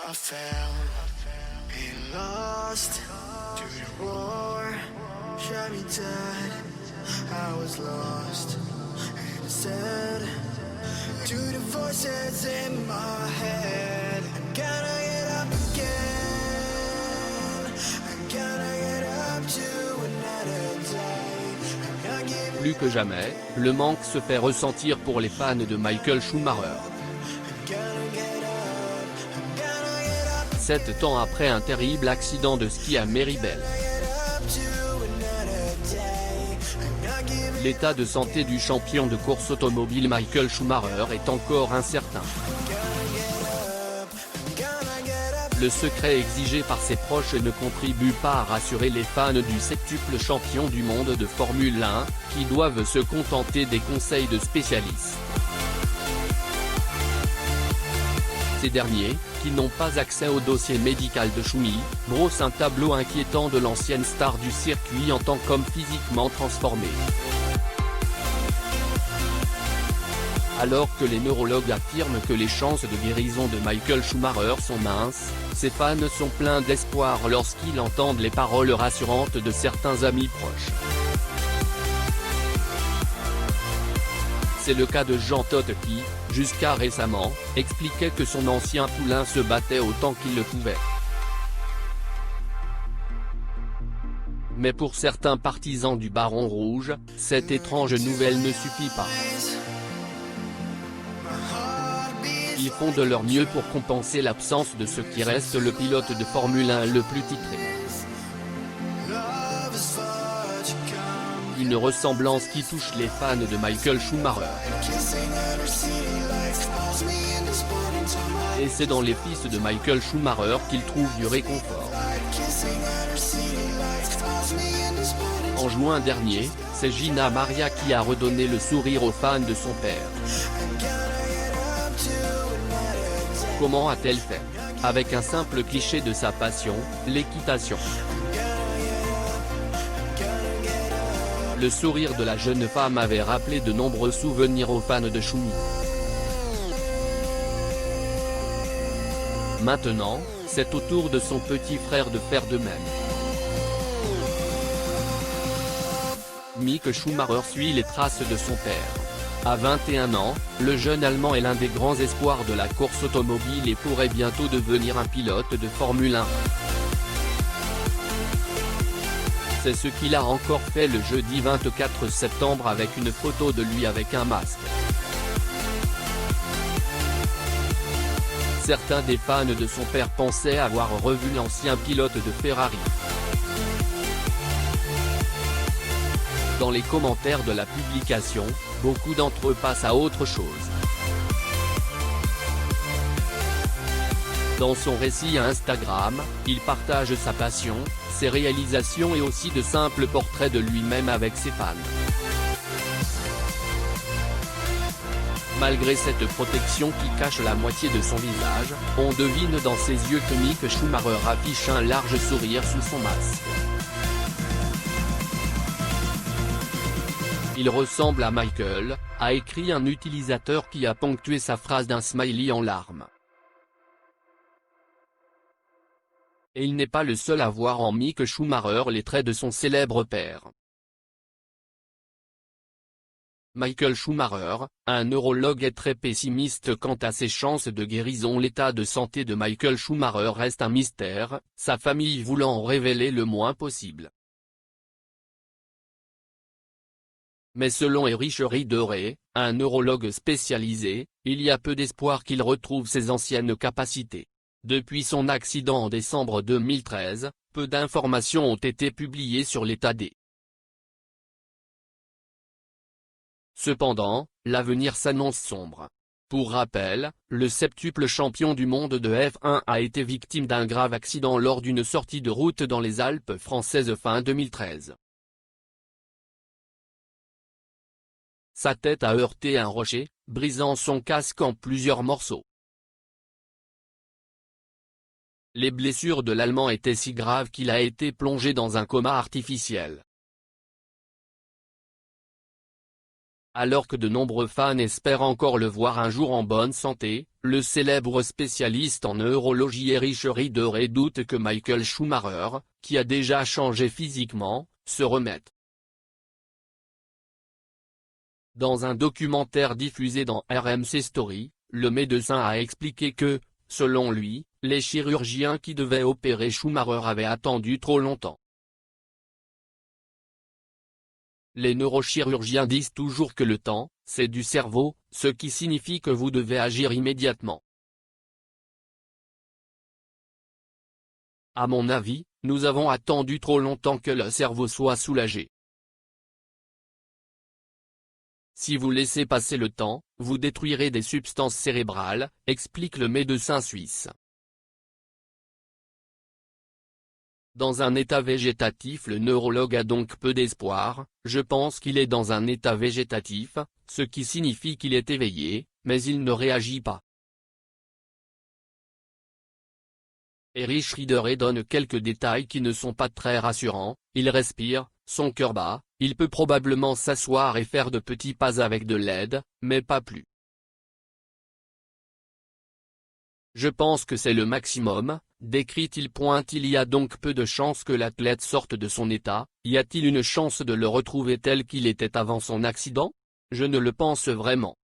I fell and lost to the roar, shot me dead. I was lost and said to the voices in my head, I'm gonna get up again, I'm gonna get up to another day. I'm not giving Plus que jamais, le manque se fait ressentir pour les fans de Michael Schumacher. 7 ans après un terrible accident de ski à Méribel. L'état de santé du champion de course automobile Michael Schumacher est encore incertain. Le secret exigé par ses proches ne contribue pas à rassurer les fans du septuple champion du monde de Formule 1, qui doivent se contenter des conseils de spécialistes. Ces derniers, qui n'ont pas accès au dossier médical de Schumi, brossent un tableau inquiétant de l'ancienne star du circuit en tant qu'homme physiquement transformé. Alors que les neurologues affirment que les chances de guérison de Michael Schumacher sont minces, ses fans sont pleins d'espoir lorsqu'ils entendent les paroles rassurantes de certains amis proches. C'est le cas de Jean Todt qui, jusqu'à récemment, expliquait que son ancien poulain se battait autant qu'il le pouvait. Mais pour certains partisans du Baron Rouge, cette étrange nouvelle ne suffit pas. Ils font de leur mieux pour compenser l'absence de ce qui reste le pilote de Formule 1 le plus titré. Une ressemblance qui touche les fans de Michael Schumacher. Et c'est dans les fils de Michael Schumacher qu'ils trouvent du réconfort. En juin dernier, c'est Gina Maria qui a redonné le sourire aux fans de son père. Comment a-t-elle fait? Avec un simple cliché de sa passion, l'équitation. Le sourire de la jeune femme avait rappelé de nombreux souvenirs aux fans de Schumi. Maintenant, c'est au tour de son petit frère de faire de même. Mick Schumacher suit les traces de son père. À 21 ans, le jeune Allemand est l'un des grands espoirs de la course automobile et pourrait bientôt devenir un pilote de Formule 1. C'est ce qu'il a encore fait le jeudi 24 septembre avec une photo de lui avec un masque. Certains des fans de son père pensaient avoir revu l'ancien pilote de Ferrari. Dans les commentaires de la publication, beaucoup d'entre eux passent à autre chose. Dans son récit à Instagram, il partage sa passion, ses réalisations et aussi de simples portraits de lui-même avec ses fans. Malgré cette protection qui cache la moitié de son visage, on devine dans ses yeux que Mick Schumacher affiche un large sourire sous son masque. Il ressemble à Michael, a écrit un utilisateur qui a ponctué sa phrase d'un smiley en larmes. Et il n'est pas le seul à voir en Mick Schumacher les traits de son célèbre père. Michael Schumacher, un neurologue est très pessimiste quant à ses chances de guérison. L'état de santé de Michael Schumacher reste un mystère, sa famille voulant en révéler le moins possible. Mais selon Erich Riederer, un neurologue spécialisé, il y a peu d'espoir qu'il retrouve ses anciennes capacités. Depuis son accident en décembre 2013, peu d'informations ont été publiées sur l'état d'. Cependant, l'avenir s'annonce sombre. Pour rappel, le septuple champion du monde de F1 a été victime d'un grave accident lors d'une sortie de route dans les Alpes françaises fin 2013. Sa tête a heurté un rocher, brisant son casque en plusieurs morceaux. Les blessures de l'Allemand étaient si graves qu'il a été plongé dans un coma artificiel. Alors que de nombreux fans espèrent encore le voir un jour en bonne santé, le célèbre spécialiste en neurologie Erich Rieder doute que Michael Schumacher, qui a déjà changé physiquement, se remette. Dans un documentaire diffusé dans RMC Story, le médecin a expliqué que, selon lui, les chirurgiens qui devaient opérer Schumacher avaient attendu trop longtemps. Les neurochirurgiens disent toujours que le temps, c'est du cerveau, ce qui signifie que vous devez agir immédiatement. À mon avis, nous avons attendu trop longtemps que le cerveau soit soulagé. Si vous laissez passer le temps, vous détruirez des substances cérébrales, explique le médecin suisse. Dans un état végétatif, le neurologue a donc peu d'espoir. Je pense qu'il est dans un état végétatif, ce qui signifie qu'il est éveillé, mais il ne réagit pas. Erich Rieder donne quelques détails qui ne sont pas très rassurants. Il respire, son cœur bat, il peut probablement s'asseoir et faire de petits pas avec de l'aide, mais pas plus. Je pense que c'est le maximum, décrit-il. Il y a donc peu de chances que l'athlète sorte de son état. Y a-t-il une chance de le retrouver tel qu'il était avant son accident? Je ne le pense vraiment.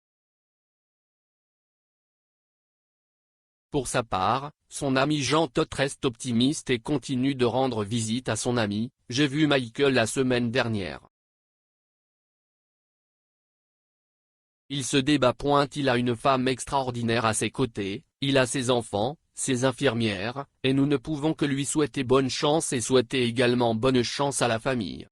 Pour sa part, son ami Jean Todt reste optimiste et continue de rendre visite à son ami. J'ai vu Michael la semaine dernière. Il se débat. Il a une femme extraordinaire à ses côtés, il a ses enfants, ses infirmières, et nous ne pouvons que lui souhaiter bonne chance et souhaiter également bonne chance à la famille.